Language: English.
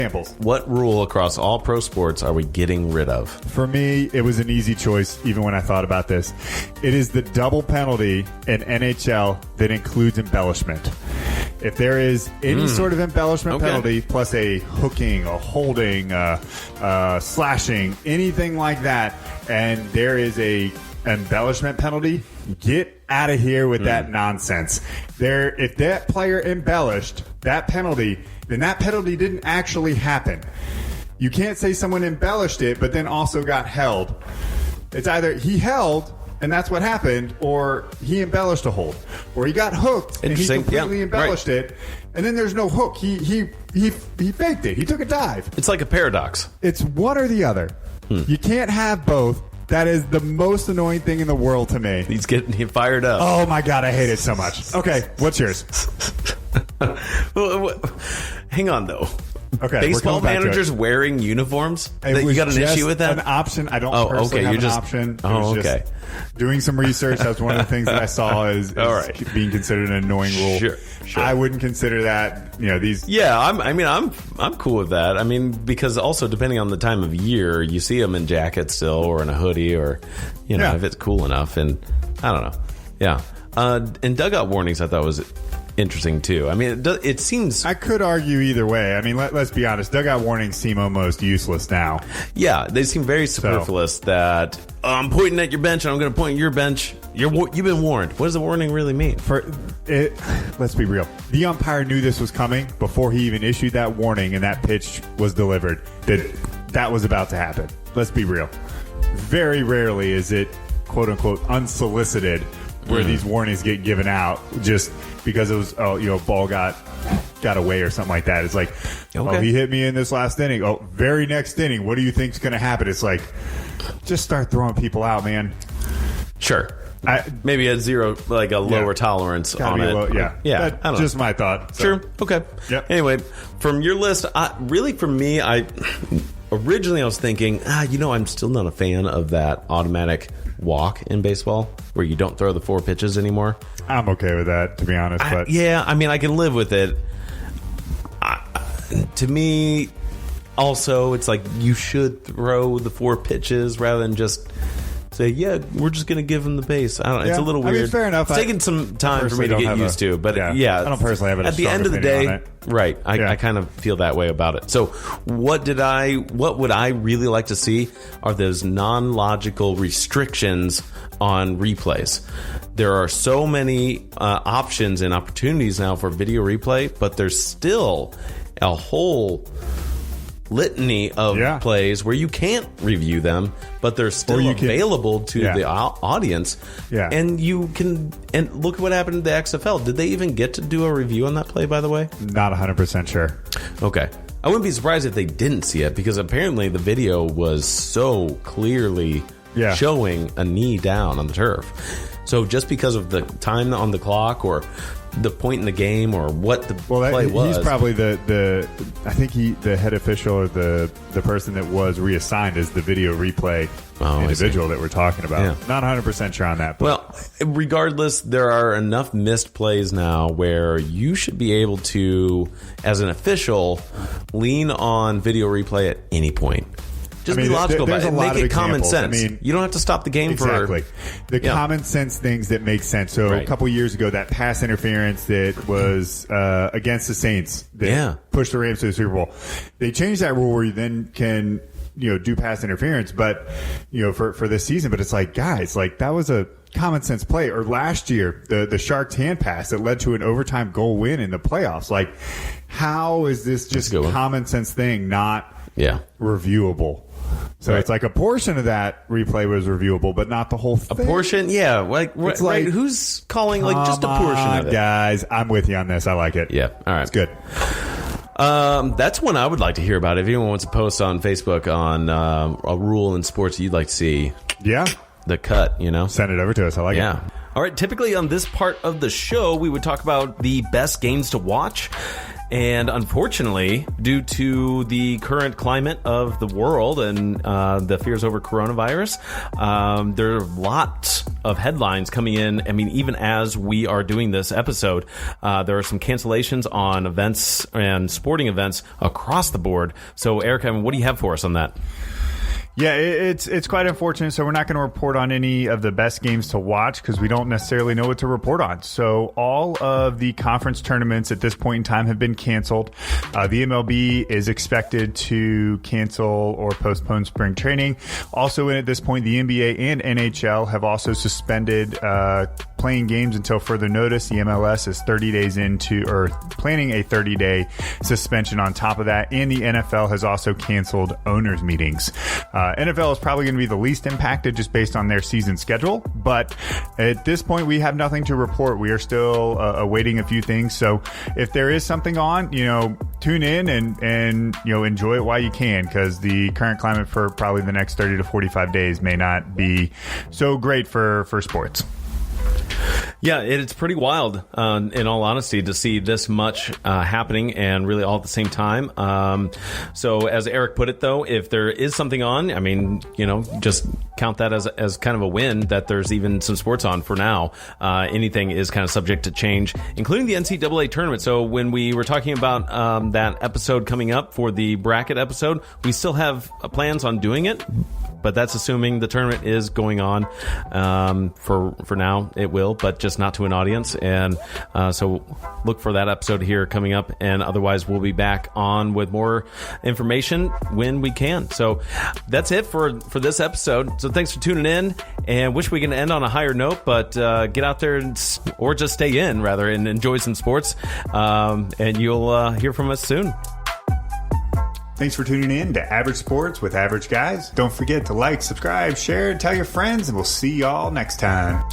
examples. What rule across all pro sports are we getting rid of? For me, it was an easy choice, even when I thought about this. It is the double penalty in NHL that includes embellishment. If there is any sort of embellishment penalty, plus a hooking, a holding, slashing, anything like that, and there is a embellishment penalty, get out of here with that nonsense. If that player embellished that penalty, then that penalty didn't actually happen. You can't say someone embellished it, but then also got held. It's either he held, and that's what happened, or he embellished a hold, or he got hooked and he completely embellished it, and then there's no hook. He faked it. He took a dive. It's like a paradox. It's one or the other. You can't have both. That is the most annoying thing in the world to me. He's getting fired up. Oh my God, I hate it so much. Okay, what's yours? Hang on, though. Okay, baseball managers wearing uniforms? You got an issue with that? An option. I don't personally have an option. It was okay. Just doing some research. That was one of the things that I saw is being considered an annoying rule. Sure. I wouldn't consider that. These. Yeah, I'm cool with that. I mean, because also depending on the time of year, you see them in jackets still, or in a hoodie, or if it's cool enough. And I don't know. Yeah. And dugout warnings, I thought was interesting too. I mean, it seems. I could argue either way. I mean, let's be honest. Dugout warnings seem almost useless now. Yeah, they seem very superfluous. That I'm pointing at your bench, and I'm going to point at your bench. You've been warned. What does the warning really mean? Let's be real. The umpire knew this was coming before he even issued that warning, and that pitch was delivered. That was about to happen. Let's be real. Very rarely is it quote unquote unsolicited where these warnings get given out just because it was ball got away or something like that. It's like, he hit me in this last inning. Oh, very next inning, what do you think's going to happen? It's like, just start throwing people out, man. Sure. Maybe a zero, like a lower tolerance on it. Yeah. That's just my thought. So. Sure. Okay. Yep. Anyway, from your list, for me, originally I was thinking, I'm still not a fan of that automatic walk in baseball where you don't throw the 4 pitches anymore. I'm okay with that, to be honest. But I can live with it. To me, also, it's like you should throw the 4 pitches rather than just say, we're just going to give him the base. I don't know. It's a little weird. I mean, fair enough. It's taking some time for me to get used to. But I don't personally have at the end of the day, right. I kind of feel that way about it. So what would I really like to see are those non-logical restrictions on replays. There are so many options and opportunities now for video replay, but there's still a whole litany of plays where you can't review them, but they're still available to the audience. Yeah. And you can, and look what happened to the XFL. Did they even get to do a review on that play, by the way? Not 100% sure. Okay. I wouldn't be surprised if they didn't see it, because apparently the video was so clearly showing a knee down on the turf. So just because of the time on the clock or the point in the game or what the play was. He's probably the head official or the person that was reassigned as the video replay individual that we're talking about. Yeah. Not 100% sure on that. But. Well, regardless, there are enough missed plays now where you should be able to, as an official, lean on video replay at any point. Just be logical about it. Make it common sense. You don't have to stop the game for... The common sense things that make sense. So a couple years ago, that pass interference that was against the Saints that pushed the Rams to the Super Bowl. They changed that rule where you then can do pass interference, but for this season. But it's like, guys, like that was a common sense play. Or last year, the Sharks hand pass that led to an overtime goal win in the playoffs. Like, how is this just a common sense thing not reviewable? So it's like a portion of that replay was reviewable, but not the whole thing. A portion? Yeah. Like who's calling just a portion of it? Guys, I'm with you on this. I like it. Yeah. All right. It's good. That's one I would like to hear about. If anyone wants to post on Facebook on a rule in sports you'd like to see. Yeah. The cut, Send it over to us. I like it. All right. Typically on this part of the show, we would talk about the best games to watch. And unfortunately, due to the current climate of the world and the fears over coronavirus, there are lots of headlines coming in. I mean, even as we are doing this episode, there are some cancellations on events and sporting events across the board. So, Eric, what do you have for us on that? Yeah, it's quite unfortunate. So we're not going to report on any of the best games to watch because we don't necessarily know what to report on. So all of the conference tournaments at this point in time have been canceled. The MLB is expected to cancel or postpone spring training. Also in at this point, the NBA and NHL have also suspended playing games until further notice. The MLS is 30 days into, or planning a 30-day suspension on top of that. And the NFL has also canceled owners' meetings. NFL is probably going to be the least impacted just based on their season schedule. But at this point, we have nothing to report. We are still awaiting a few things. So if there is something on, tune in and enjoy it while you can, because the current climate for probably the next 30 to 45 days may not be so great for sports. Yeah, it's pretty wild, in all honesty, to see this much happening and really all at the same time. So as Eric put it, though, if there is something on, I mean, just count that as kind of a win that there's even some sports on for now. Anything is kind of subject to change, including the NCAA tournament. So when we were talking about that episode coming up for the bracket episode, we still have plans on doing it. But that's assuming the tournament is going on. For now, it will, but just not to an audience. And so look for that episode here coming up. And otherwise, we'll be back on with more information when we can. So that's it for this episode. So thanks for tuning in, and wish we can end on a higher note. But get out there or just stay in, rather, and enjoy some sports. And you'll hear from us soon. Thanks for tuning in to Average Sports with Average Guys. Don't forget to like, subscribe, share, and tell your friends, and we'll see y'all next time.